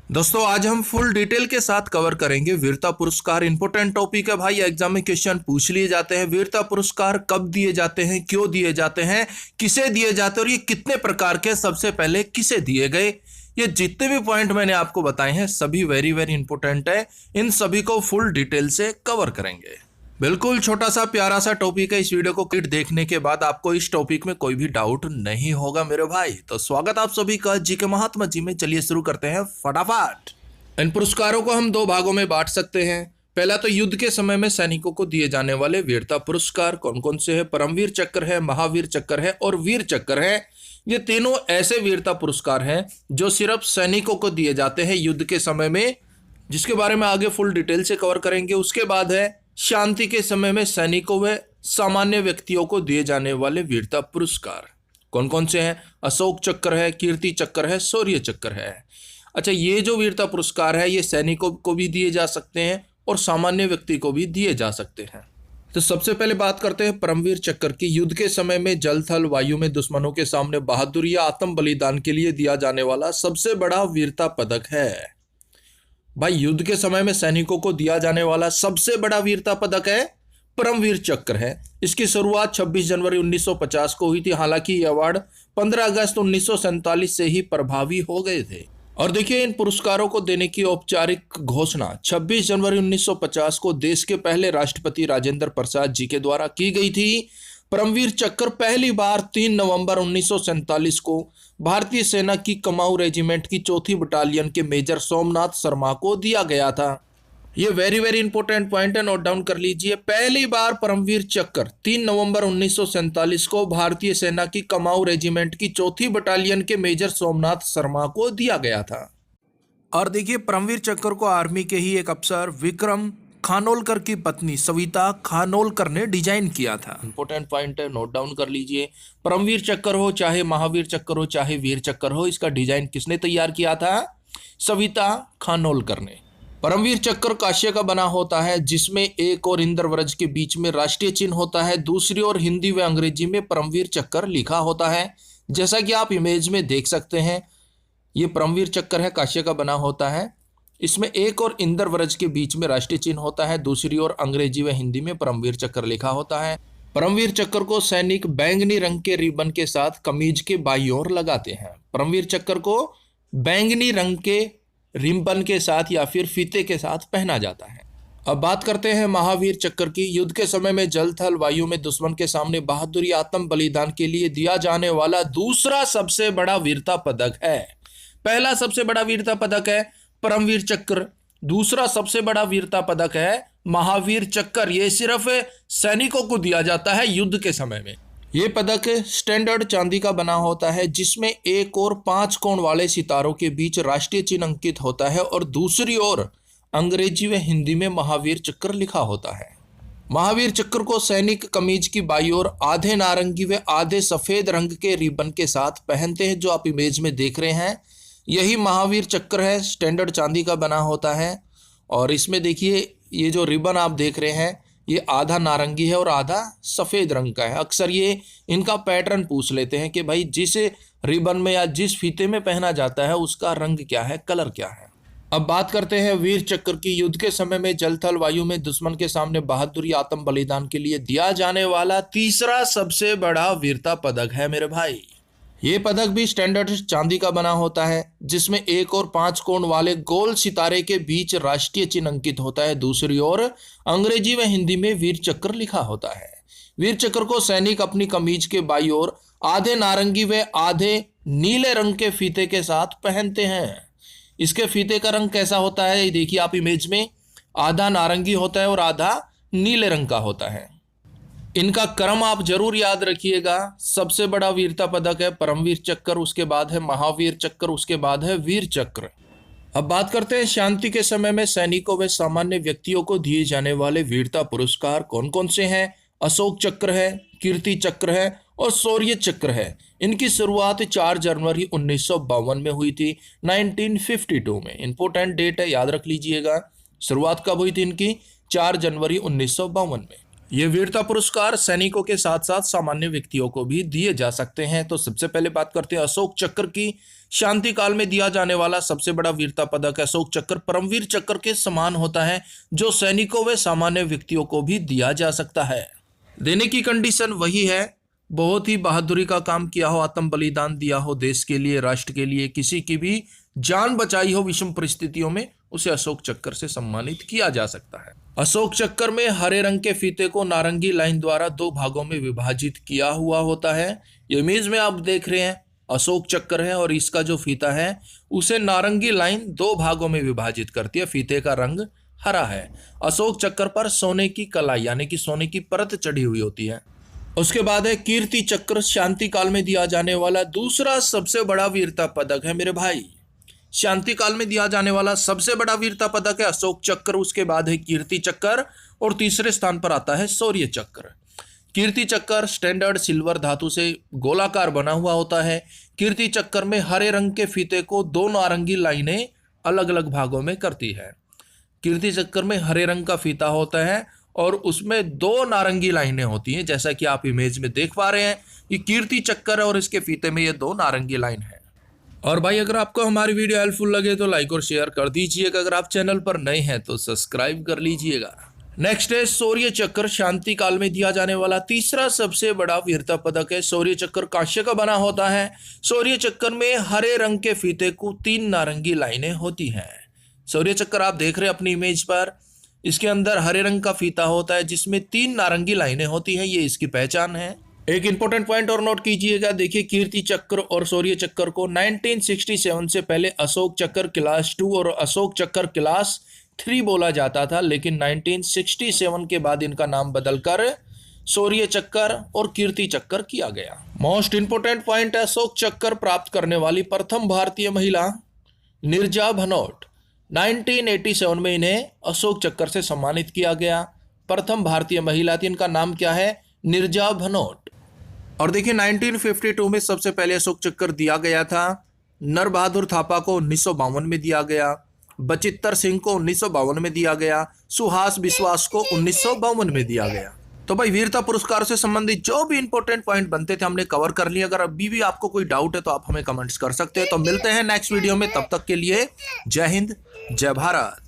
दोस्तों आज हम फुल डिटेल के साथ कवर करेंगे वीरता पुरस्कार। इंपॉर्टेंट टॉपिक है भाई, एग्जाम में क्वेश्चन पूछ लिए जाते हैं। वीरता पुरस्कार कब दिए जाते हैं, क्यों दिए जाते हैं, किसे दिए जाते हैं और ये कितने प्रकार के, सबसे पहले किसे दिए गए, ये जितने भी पॉइंट मैंने आपको बताए हैं सभी वेरी वेरी इंपॉर्टेंट है। इन सभी को फुल डिटेल से कवर करेंगे। बिल्कुल छोटा सा प्यारा सा टॉपिक है। इस वीडियो को क्लिक देखने के बाद आपको इस टॉपिक में कोई भी डाउट नहीं होगा मेरे भाई। तो स्वागत आप सभी का जी के महात्मा जी में। चलिए शुरू करते हैं फटाफट। इन पुरस्कारों को हम दो भागों में बांट सकते हैं। पहला तो युद्ध के समय में सैनिकों को दिए जाने वाले वीरता पुरस्कार कौन कौन से हैं। परमवीर चक्र है, महावीर चक्र है और वीर चक्र है। ये तीनों ऐसे वीरता पुरस्कार हैं जो सिर्फ सैनिकों को दिए जाते हैं युद्ध के समय में, जिसके बारे में आगे फुल डिटेल से कवर करेंगे। उसके बाद है शांति के समय में सैनिकों व सामान्य व्यक्तियों को दिए जाने वाले वीरता पुरस्कार कौन कौन से हैं। अशोक चक्र है, कीर्ति चक्र है, शौर्य चक्र है। अच्छा, ये जो वीरता पुरस्कार है ये सैनिकों को भी दिए जा सकते हैं और सामान्य व्यक्ति को भी दिए जा सकते हैं। तो सबसे पहले बात करते हैं परमवीर चक्र की। युद्ध के समय में जल थल वायु में दुश्मनों के सामने बहादुरी या आत्म बलिदान के लिए दिया जाने वाला सबसे बड़ा वीरता पदक है। भाई युद्ध के समय में सैनिकों को दिया जाने वाला सबसे बड़ा वीरता पदक है परमवीर चक्र है। इसकी शुरुआत 26 जनवरी 1950 को हुई थी। हालांकि ये अवार्ड 15 अगस्त 1947 से ही प्रभावी हो गए थे। और देखिए, इन पुरस्कारों को देने की औपचारिक घोषणा 26 जनवरी 1950 को देश के पहले राष्ट्रपति राजेंद्र प्रसाद जी के द्वारा की गई थी। परमवीर चक्र पहली बार 3 नवंबर 1947 को भारतीय सेना की कुमाऊं रेजिमेंट की 4थी बटालियन के मेजर सोमनाथ शर्मा को दिया गया था। ये वेरी वेरी इंपॉर्टेंट पॉइंट है, नोट डाउन कर लीजिए। पहली बार परमवीर चक्र 3 नवंबर 1947 को भारतीय सेना की कुमाऊं रेजिमेंट की 4थी बटालियन के मेजर सोमनाथ शर्मा को दिया गया था। और देखिए, परमवीर चक्र को आर्मी के ही एक अफसर विक्रम खानोलकर की पत्नी सविता खानोलकर ने डिजाइन किया था। इंपॉर्टेंट पॉइंट है, नोट डाउन कर लीजिए। परमवीर चक्र हो चाहे महावीर चक्र हो चाहे वीर चक्र हो, इसका डिजाइन किसने तैयार किया था? सविता खानोलकर ने। परमवीर चक्र कांस्य का बना होता है, जिसमें एक और इंद्रवज्र के बीच में राष्ट्रीय चिन्ह होता है, दूसरी ओर हिंदी व अंग्रेजी में परमवीर चक्र लिखा होता है। जैसा कि आप इमेज में देख सकते हैं, ये परमवीर चक्र है, कांस्य का बना होता है। इसमें एक और इंद्रवज्र के बीच में राष्ट्रीय चिन्ह होता है, दूसरी ओर अंग्रेजी व हिंदी में परमवीर चक्र लिखा होता है। परमवीर चक्र को सैनिक बैंगनी रंग के रिबन के साथ कमीज के बाईं ओर लगाते हैं। परमवीर चक्र को बैंगनी रंग के रिबन के साथ या फिर फीते के साथ पहना जाता है। अब बात करते हैं महावीर चक्र की। युद्ध के समय में जल थल वायु में दुश्मन के सामने बहादुरी आत्म बलिदान के लिए दिया जाने वाला दूसरा सबसे बड़ा वीरता पदक है। पहला सबसे बड़ा वीरता पदक है परमवीर चक्र, दूसरा सबसे बड़ा वीरता पदक है महावीर चक्र। ये सिर्फ सैनिकों को दिया जाता है युद्ध के समय में। ये पदक स्टैंडर्ड चांदी का बना होता है, जिसमें एक और 5 कोण वाले सितारों के बीच राष्ट्रीय चिन्ह अंकित होता है और दूसरी ओर अंग्रेजी व हिंदी में महावीर चक्र लिखा होता है। महावीर चक्र को सैनिक कमीज की बाईं ओर आधे नारंगी व आधे सफेद रंग के रिबन के साथ पहनते हैं, जो आप इमेज में देख रहे हैं। यही महावीर चक्र है, स्टैंडर्ड चांदी का बना होता है। और इसमें देखिए, ये जो रिबन आप देख रहे हैं ये आधा नारंगी है और आधा सफ़ेद रंग का है। अक्सर ये इनका पैटर्न पूछ लेते हैं कि भाई जिस रिबन में या जिस फीते में पहना जाता है उसका रंग क्या है, कलर क्या है। अब बात करते हैं वीर चक्र की। युद्ध के समय में जल थल वायु में दुश्मन के सामने बहादुरी आत्म बलिदान के लिए दिया जाने वाला तीसरा सबसे बड़ा वीरता पदक है मेरे भाई। ये पदक भी स्टैंडर्ड चांदी का बना होता है, जिसमें एक और 5 कोण वाले गोल सितारे के बीच राष्ट्रीय चिन्ह अंकित होता है, दूसरी ओर अंग्रेजी व हिंदी में वीर चक्र लिखा होता है। वीर चक्र को सैनिक अपनी कमीज के बाईं ओर आधे नारंगी व आधे नीले रंग के फीते के साथ पहनते हैं। इसके फीते का रंग कैसा होता है, ये देखिए आप इमेज में, आधा नारंगी होता है और आधा नीले रंग का होता है। इनका क्रम आप जरूर याद रखिएगा। सबसे बड़ा वीरता पदक है परमवीर चक्र, उसके बाद है महावीर चक्र, उसके बाद है वीर चक्र। अब बात करते हैं शांति के समय में सैनिकों व सामान्य व्यक्तियों को दिए जाने वाले वीरता पुरस्कार कौन कौन से हैं। अशोक चक्र है, कीर्ति चक्र है और शौर्य चक्र है। इनकी शुरुआत 4 जनवरी 1952 में हुई थी, 1952 में। इंपॉर्टेंट डेट है, याद रख लीजिएगा। शुरुआत कब हुई थी इनकी? 4 जनवरी 1952 में। ये वीरता पुरस्कार सैनिकों के साथ साथ सामान्य व्यक्तियों को भी दिए जा सकते हैं। तो सबसे पहले बात करते हैं अशोक चक्र की। शांति काल में दिया जाने वाला सबसे बड़ा वीरता पदक अशोक चक्र परमवीर चक्र के समान होता है, जो सैनिकों व सामान्य व्यक्तियों को भी दिया जा सकता है। देने की कंडीशन वही है, बहुत ही बहादुरी का काम किया हो, आत्म बलिदान दिया हो देश के लिए, राष्ट्र के लिए, किसी की भी जान बचाई हो विषम परिस्थितियों में, उसे अशोक चक्र से सम्मानित किया जा सकता है। अशोक चक्र में हरे रंग के फीते को नारंगी लाइन द्वारा 2 भागों में विभाजित किया हुआ होता है। ये इमेज में आप देख रहे हैं अशोक चक्र है और इसका जो फीता है उसे नारंगी लाइन 2 भागों में विभाजित करती है। फीते का रंग हरा है। अशोक चक्र पर सोने की कलाई यानी कि सोने की परत चढ़ी हुई होती है। उसके बाद है कीर्ति चक्र, शांति काल में दिया जाने वाला दूसरा सबसे बड़ा वीरता पदक है मेरे भाई। शांति काल में दिया जाने वाला सबसे बड़ा वीरता पदक है अशोक चक्र, उसके बाद है कीर्ति चक्र और तीसरे स्थान पर आता है शौर्य चक्र। कीर्ति चक्र स्टैंडर्ड सिल्वर धातु से गोलाकार बना हुआ होता है। कीर्ति चक्र में हरे रंग के फीते को 2 नारंगी लाइनें अलग अलग भागों में करती है। कीर्ति चक्र में हरे रंग का फीता होता है और उसमें 2 नारंगी लाइनें होती हैं, जैसा कि आप इमेज में देख पा रहे हैं। ये कीर्ति चक्र है और इसके फीते में ये 2 नारंगी लाइन है। और भाई अगर आपको हमारी वीडियो हेल्पफुल लगे तो लाइक और शेयर कर दीजिएगा। अगर आप चैनल पर नए हैं तो सब्सक्राइब कर लीजिएगा। नेक्स्ट है शौर्य चक्र, शांति काल में दिया जाने वाला तीसरा सबसे बड़ा वीरता पदक है। शौर्य चक्र कांस्य का बना होता है। शौर्य चक्र में हरे रंग के फीते को 3 नारंगी लाइनें होती हैं। शौर्य चक्र आप देख रहे हैं अपनी इमेज पर, इसके अंदर हरे रंग का फीता होता है जिसमें 3 नारंगी लाइनें होती हैं, ये इसकी पहचान है। एक इंपॉर्टेंट पॉइंट और नोट कीजिएगा, देखिए कीर्ति चक्र और शौर्य चक्र को 1967 से पहले अशोक चक्र क्लास 2 और अशोक चक्र क्लास 3 बोला जाता था, लेकिन 1967 के बाद इनका नाम बदलकर शौर्य चक्र और कीर्ति चक्र किया गया। मोस्ट इंपोर्टेंट पॉइंट है अशोक चक्र प्राप्त करने वाली प्रथम भारतीय महिला नीरजा भनोट। 1987 में इन्हें अशोक चक्र से सम्मानित किया गया। प्रथम भारतीय महिला थी, इनका नाम क्या है? नीरजा भनोट। और देखिए 1952 में सबसे पहले अशोक चक्र दिया गया था। नर बहादुर थापा को 1952 में दिया गया, बचित्तर सिंह को 1952 में दिया गया, सुहास विश्वास को 1952 में दिया गया। तो भाई वीरता पुरस्कार से संबंधित जो भी इंपॉर्टेंट पॉइंट बनते थे हमने कवर कर लिया। अगर अभी भी आपको कोई डाउट है तो आप हमें कमेंट्स कर सकते हैं। तो मिलते हैं नेक्स्ट वीडियो में, तब तक के लिए जय हिंद, जय भारत।